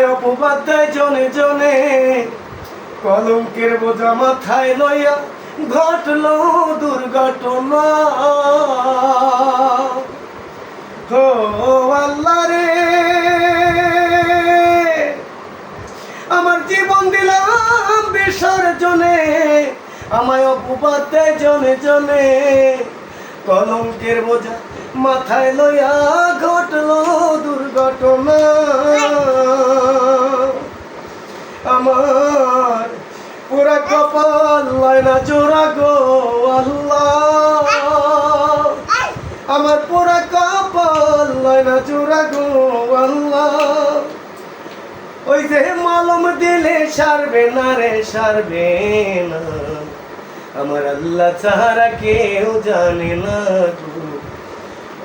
আমায় অপবাদ দেয় জনে জনে, কলঙ্কের বোঝা মাথায় লইয়া ঘটল দুর্ঘটনা। ও আল্লাহ রে, আমার জীবন দিলাম বিসর্জনে, আমায় অপবাদ দেয় জনে জনে, কলঙ্কের বোঝা মাথায় লইয়া ঘটল দুর্ঘটনা। আমার পুরা কপাল লয় না জোড়া গো আল্লাহ, আমার পুরা কপাল লয় না জোড়া গো আল্লাহ। ওই যে মালুম দিলে সারবে না রে, সারবে না, আমার আল্লাহ ছাড়া কেউ জানে না গো,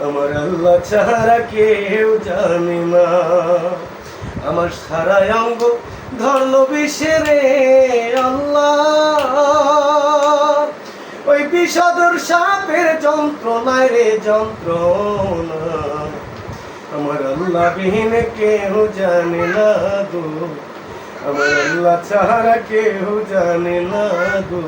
আমার আল্লাহ ছাড়া কেউ জানে না। আমার সারা অঙ্গ ধরলো বিষে রে আল্লাহ, ওই বিষধর সাপের যন্ত্রণায় রে যন্ত্রণা, আমার আল্লাহ বিহীন কেউ জানে না গো, আমার আল্লাহ ছাড়া কেউ জানে না গো।